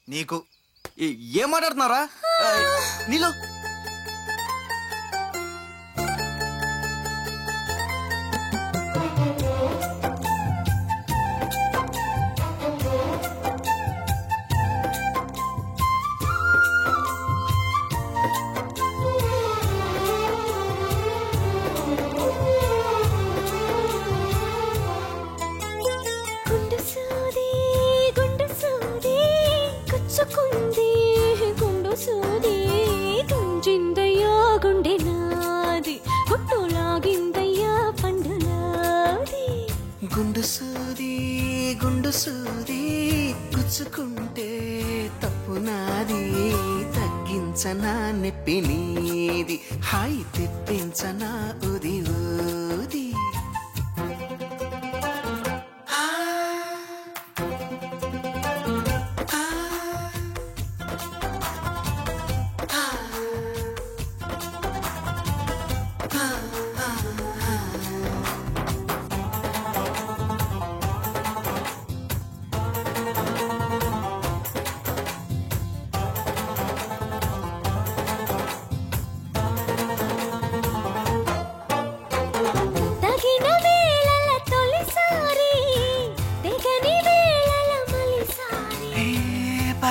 నీకు ఏం మాట్లాడుతున్నారా నీలో గుండు సూది గుచ్చుకుంటే తప్పు నాది తగ్గించనా నెప్పి నీది హాయి తెప్పించనా ఉది ఊది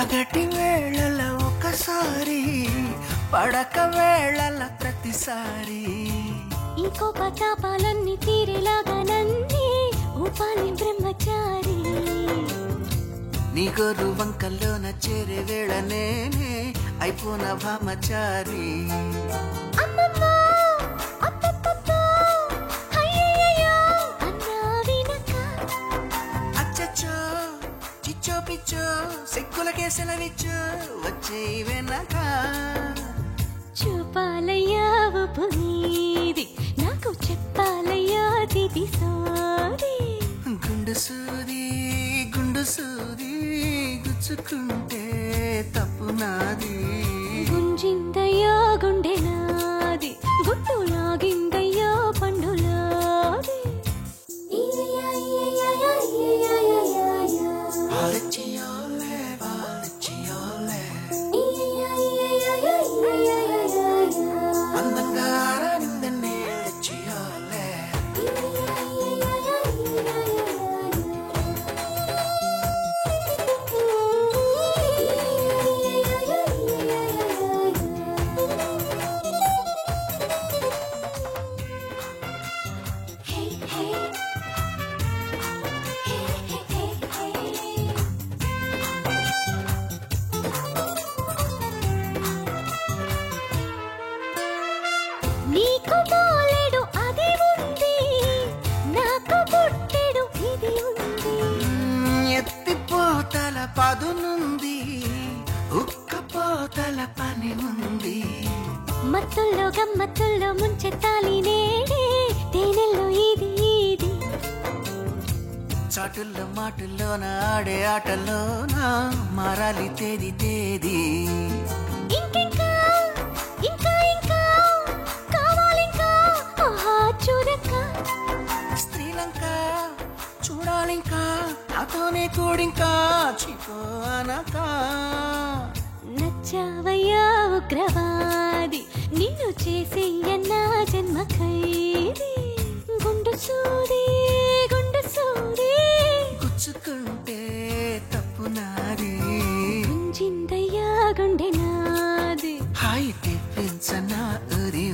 పగటి వేళల ఒకసారి పడక వేళల ప్రతిసారి ఇంకో పతాపాలన్నీ తీరేలాగా నన్నే ఊపాలి బ్రహ్మచారి నీ గొర్రు వంకల్లోన చేరే వేళ నేనే అయిపోన భామచారి పిచ్చో సిక్కులకే సెలవిచ్చు వచ్చే వెనక చూపాలయ్యా నీది నాకు చెప్పాలయ్యా దిది సోది గుండు సూది గుచ్చుకుంటే తప్పు నాది గుంజిందయ్యా గుండె నాది గుట్టు లాగిందయ్యా పండులాది నీకు బోలెడు అది ఉంది నాకు బుట్టెడు ఇది ఉంది ఎత్తిపోతల పదునుంది ఉక్కపోతల పని ఉంది మత్తుల్లో గమ్మత్తుల్లో ముంచెత్తాలి నేడే తేనెల్లో ఇది ఇది చాటుల్లో మాటుల్లోన ఆడే ఆటల్లోన మారాలి తేది తేది ఇంకింకా ఇంకా ఇంకా కావాలింకా ఆహా చూడక స్త్రీలంక చూడాలింకా నాతోనే కూడింకా చిపో అనక నచ్చావయ్యా ఉగ్రవాది నిన్ను చేసేయన్నా జన్మ ఖైదీ గుండు సూది గుచ్చుకుంటే తప్పు నాది గుంజిందయ్యా గుండె నాది హాయి తెప్పించనా ఉరి